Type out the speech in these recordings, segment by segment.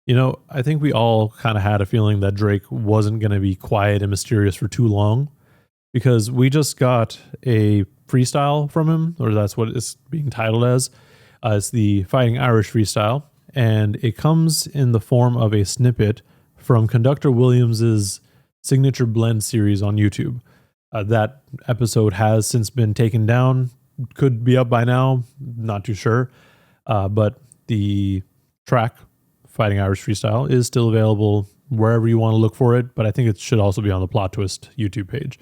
I think we all kind of had a feeling that Drake wasn't going to be quiet and mysterious for too long because we just got a freestyle from him, or that's what it's being titled as. It's the Fighting Irish Freestyle, and it comes in the form of a snippet from Conductor Williams's Signature Blend series on YouTube. That episode has since been taken down, could be up by now, not too sure. But the track Fighting Irish Freestyle is still available wherever you want to look for it, but I think it should also be on the Plot Twist YouTube page.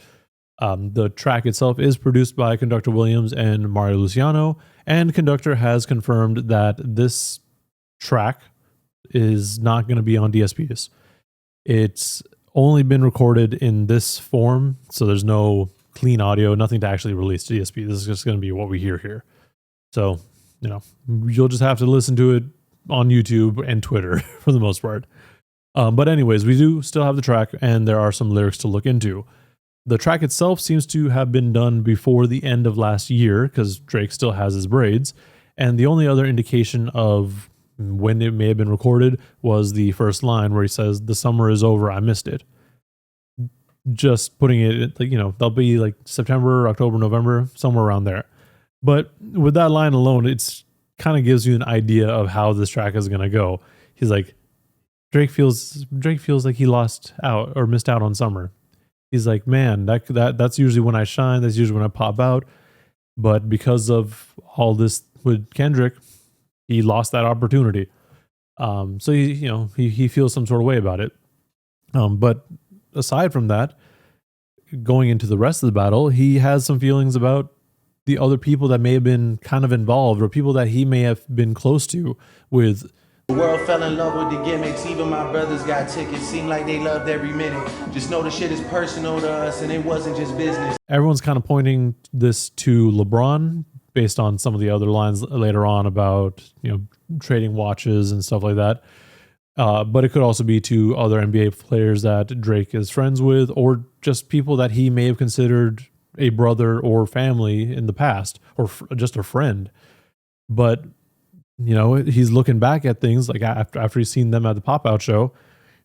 The track itself is produced by Conductor Williams and Mario Luciano, and Conductor has confirmed that this track is not going to be on DSPs. It's only been recorded in this form, so there's no clean audio, nothing to actually release to DSP. This is just going to be what we hear here. So, you'll just have to listen to it on YouTube and Twitter for the most part. But anyways, we do still have the track, and there are some lyrics to look into. The track itself seems to have been done before the end of last year because Drake still has his braids. And the only other indication of when it may have been recorded was the first line where he says, "The summer is over, I missed it." Just putting it, they'll be like September, October, November, somewhere around there. But with that line alone, it's kind of gives you an idea of how this track is going to go. He's like, Drake feels like he lost out or missed out on summer. He's like, man, that's usually when I shine. That's usually when I pop out. But because of all this with Kendrick, he lost that opportunity. So he feels some sort of way about it. But aside from that, going into the rest of the battle, he has some feelings about the other people that may have been kind of involved or people that he may have been close to with. The world fell in love with the gimmicks. Even my brothers got tickets. Seemed like they loved every minute. Just know the shit is personal to us and it wasn't just business. Everyone's kind of pointing this to LeBron based on some of the other lines later on about, trading watches and stuff like that. But it could also be to other NBA players that Drake is friends with, or just people that he may have considered a brother or family in the past, or just a friend. But, he's looking back at things like after he's seen them at the pop-out show.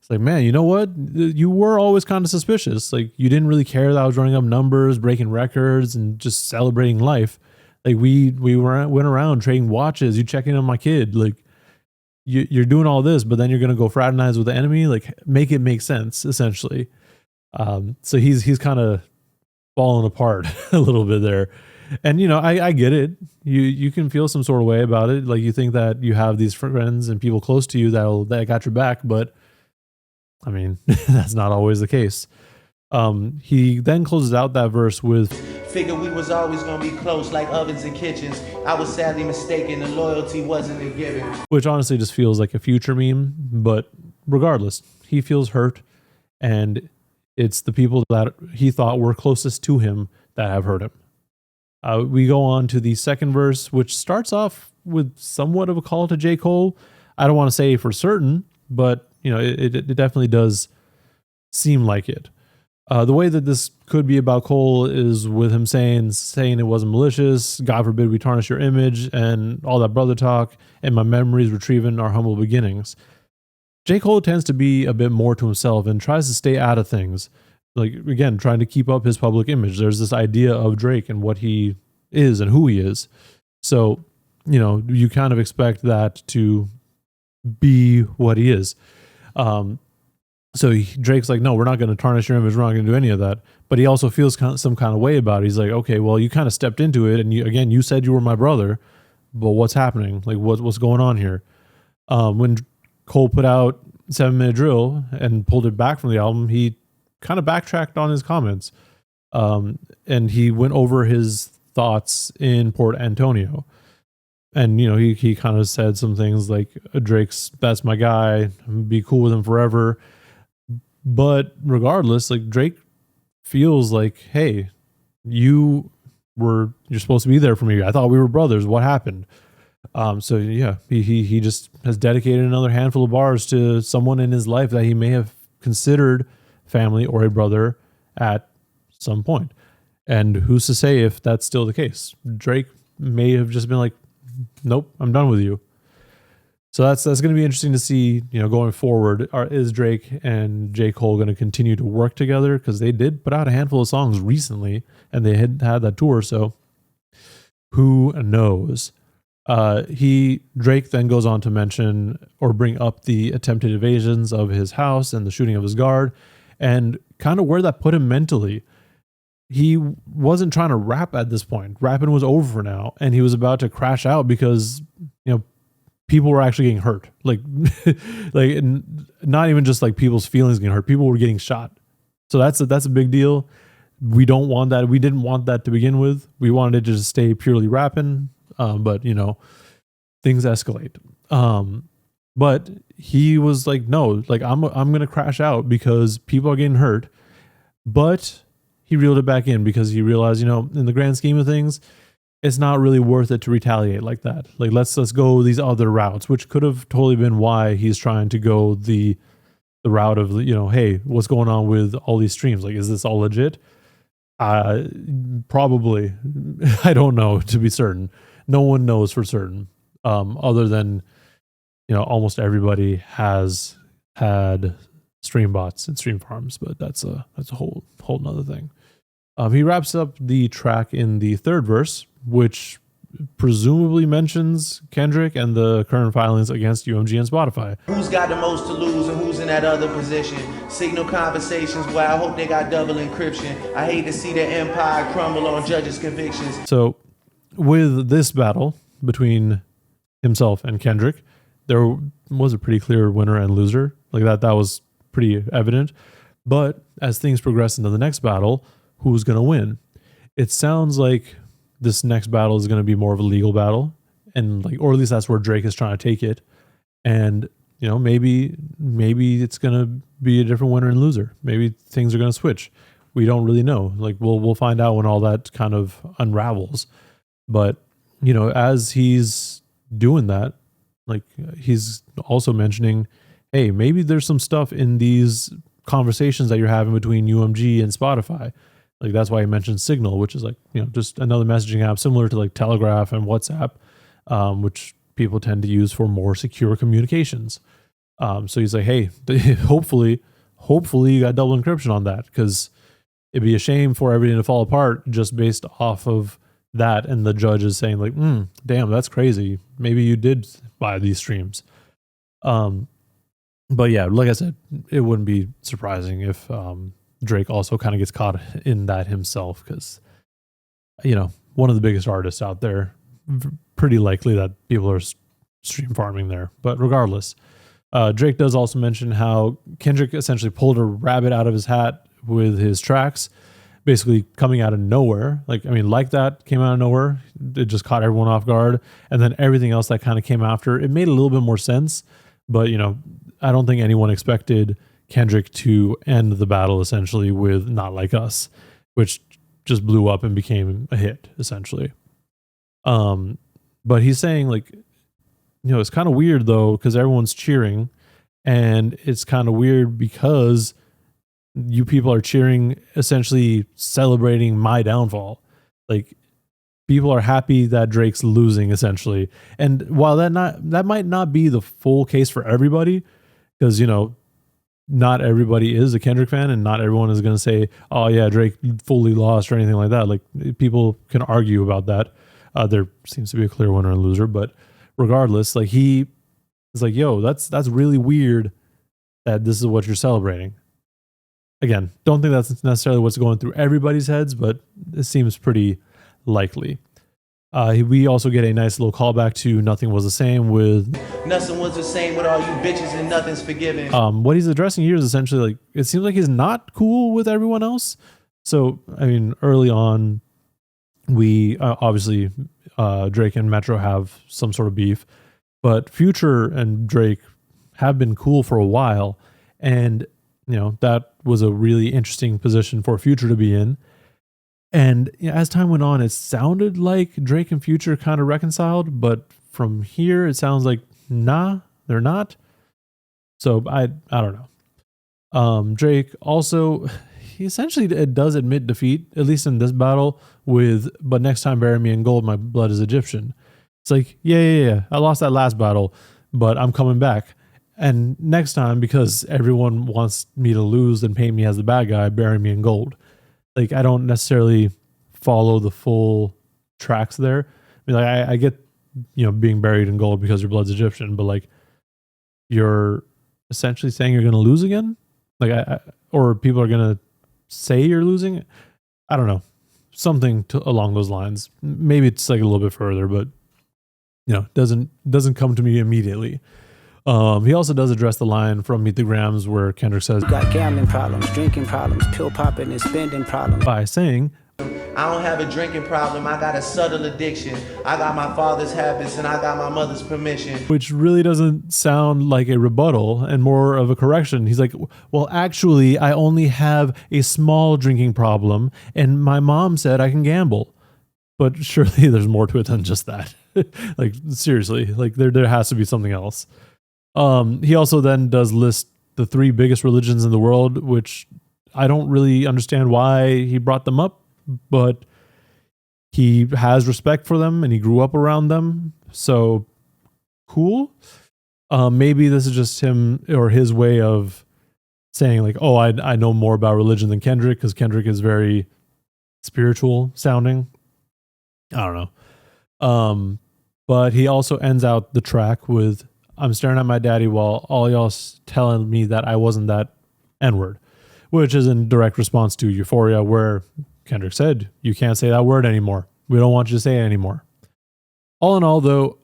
It's like, man, you know what? You were always kind of suspicious. Like, you didn't really care that I was running up numbers, breaking records, and just celebrating life. Like, we went around trading watches. You checking on my kid. Like, you're doing all this, but then you're going to go fraternize with the enemy. Like, make it make sense, essentially. So he's kind of falling apart a little bit there. And, I get it. You can feel some sort of way about it. Like, you think that you have these friends and people close to you that got your back, but I mean, that's not always the case. He then closes out that verse with, "Figure we was always gonna be close like ovens and kitchens. I was sadly mistaken, the loyalty wasn't a given." Which honestly just feels like a Future meme, but regardless, he feels hurt, and it's the people that he thought were closest to him that have hurt him. We go on to the second verse, which starts off with somewhat of a call to J. Cole. I don't want to say for certain, but it definitely does seem like it. The way that this could be about Cole is with him saying it wasn't malicious, God forbid we tarnish your image, and all that brother talk, and my memories retrieving our humble beginnings. J. Cole tends to be a bit more to himself and tries to stay out of things. Like, again, trying to keep up his public image. There's this idea of Drake and what he is and who he is. So, you kind of expect that to be what he is. So Drake's like, no, we're not going to tarnish your image. We're not going to do any of that. But he also feels some kind of way about it. He's like, okay, well, you kind of stepped into it. And you said you were my brother, but what's happening? Like, what's going on here? When Cole put out 7 Minute Drill and pulled it back from the album, he kind of backtracked on his comments. And he went over his thoughts in Port Antonio. And, he kind of said some things like, that's my guy, be cool with him forever. But regardless, like, Drake feels like, hey, you're supposed to be there for me. I thought we were brothers. What happened? So yeah, he just has dedicated another handful of bars to someone in his life that he may have considered family or a brother at some point. And who's to say if that's still the case? Drake may have just been like, nope, I'm done with you. So that's going to be interesting to see, going forward. Is Drake and J. Cole going to continue to work together? Because they did put out a handful of songs recently, and they had that tour. So who knows? Drake then goes on to mention or bring up the attempted invasions of his house and the shooting of his guard, and kind of where that put him mentally. He wasn't trying to rap at this point. Rapping was over for now, and he was about to crash out because people were actually getting hurt. Like not even just like people's feelings getting hurt. People were getting shot. So that's a big deal. We don't want that. We didn't want that to begin with. We wanted it to just stay purely rapping. But things escalate. But he was like, no, like I'm going to crash out because people are getting hurt. But he reeled it back in because he realized, in the grand scheme of things, it's not really worth it to retaliate like that. Like let's go these other routes, which could have totally been why he's trying to go the route of, hey, what's going on with all these streams? Like, is this all legit? Probably. I don't know, to be certain. No one knows for certain. Other than, almost everybody has had stream bots and stream farms, but that's a whole nother thing. He wraps up the track in the third verse, which presumably mentions Kendrick and the current filings against UMG and Spotify. Who's got the most to lose and who's in that other position? Signal conversations where I hope they got double encryption. I hate to see their empire crumble on judges' convictions. So with this battle between himself and Kendrick, there was a pretty clear winner and loser. Like that was pretty evident. But as things progress into the next battle, who's going to win? It sounds like this next battle is going to be more of a legal battle, and or at least that's where Drake is trying to take it. And maybe it's going to be a different winner and loser. Maybe things are going to switch. We don't really know. Like we'll find out when all that kind of unravels. But as he's doing that, like he's also mentioning, hey, maybe there's some stuff in these conversations that you're having between UMG and Spotify. Like that's why he mentioned Signal, which is like, just another messaging app similar to like Telegraph and WhatsApp, which people tend to use for more secure communications. So he's like, hey, hopefully you got double encryption on that, because it'd be a shame for everything to fall apart just based off of that. And the judge is saying like, damn, that's crazy. Maybe you did buy these streams. But yeah, like I said, it wouldn't be surprising if Drake also kind of gets caught in that himself, because one of the biggest artists out there, pretty likely that people are stream farming there. But regardless, Drake does also mention how Kendrick essentially pulled a rabbit out of his hat with his tracks, basically coming out of nowhere. Like that came out of nowhere. It just caught everyone off guard, and then everything else that kind of came after it made a little bit more sense. But I don't think anyone expected Kendrick to end the battle essentially with Not Like Us, which just blew up and became a hit essentially. But he's saying like, it's kind of weird though, because everyone's cheering, and it's kind of weird because you people are cheering, essentially celebrating my downfall. Like people are happy that Drake's losing essentially. And while that might not be the full case for everybody, because not everybody is a Kendrick fan, and not everyone is going to say, oh yeah, Drake fully lost or anything like that. Like people can argue about that. There seems to be a clear winner and loser, but regardless, like he is like, yo, that's really weird that this is what you're celebrating. Again, don't think that's necessarily what's going through everybody's heads, but it seems pretty likely. We also get a nice little callback to Nothing Was the Same with Nothing was the same with all you bitches and nothing's forgiven. What he's addressing here is essentially like, it seems like he's not cool with everyone else. So, early on, we obviously Drake and Metro have some sort of beef, but Future and Drake have been cool for a while. And, that was a really interesting position for Future to be in. And as time went on, it sounded like Drake and Future kind of reconciled, but from here it sounds like nah, they're not. So I don't know. Drake also, he essentially does admit defeat, at least in this battle, with "But next time bury me in gold, my blood is Egyptian." It's like, yeah, I lost that last battle, but I'm coming back. And next time, because everyone wants me to lose and paint me as the bad guy, bury me in gold. Like, I don't necessarily follow the full tracks there. I mean, like, I get, being buried in gold because your blood's Egyptian, but like, you're essentially saying you're going to lose again. Like, or people are going to say you're losing. I don't know. Something along those lines. Maybe it's like a little bit further, but doesn't come to me immediately. He also does address the line from Meet the Grams where Kendrick says, "You got gambling problems, drinking problems, pill popping and spending problems," by saying, I don't have a drinking problem, I got a subtle addiction. I got my father's habits and I got my mother's permission. Which really doesn't sound like a rebuttal and more of a correction. He's like, well, actually, I only have a small drinking problem and my mom said I can gamble. But surely there's more to it than just that. Like, seriously, like there has to be something else. He also then does list the 3 biggest religions in the world, which I don't really understand why he brought them up, but he has respect for them and he grew up around them. So cool. Maybe this is just him or his way of saying like, oh, I know more about religion than Kendrick, because Kendrick is very spiritual sounding. I don't know. But he also ends out the track with, I'm staring at my daddy while all y'all telling me that I wasn't that N-word, which is in direct response to Euphoria, where Kendrick said, you can't say that word anymore. We don't want you to say it anymore. All in all, though,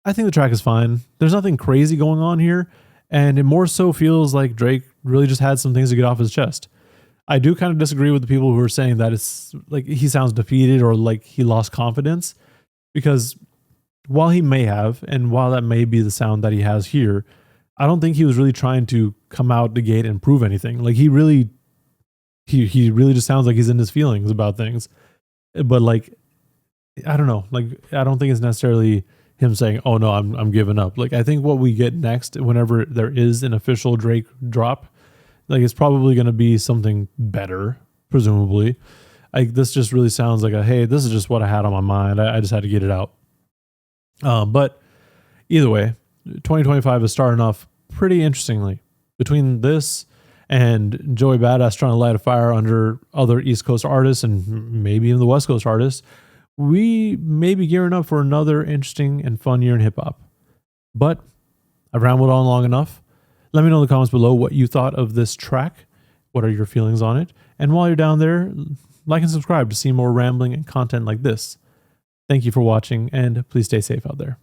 I think the track is fine. There's nothing crazy going on here, and it more so feels like Drake really just had some things to get off his chest. I do kind of disagree with the people who are saying that it's like he sounds defeated or like he lost confidence, because while he may have, and while that may be the sound that he has here, I don't think he was really trying to come out the gate and prove anything. Like he really just sounds like he's in his feelings about things. But like, I don't know. Like, I don't think it's necessarily him saying, oh no, I'm giving up. Like, I think what we get next, whenever there is an official Drake drop, like it's probably going to be something better, presumably. Like, this just really sounds like hey, this is just what I had on my mind. I just had to get it out. But either way, 2025 is starting off pretty interestingly. Between this and Joey Badass trying to light a fire under other East Coast artists and maybe even the West Coast artists, we may be gearing up for another interesting and fun year in hip hop. But I've rambled on long enough. Let me know in the comments below what you thought of this track. What are your feelings on it? And while you're down there, like and subscribe to see more rambling and content like this. Thank you for watching, and please stay safe out there.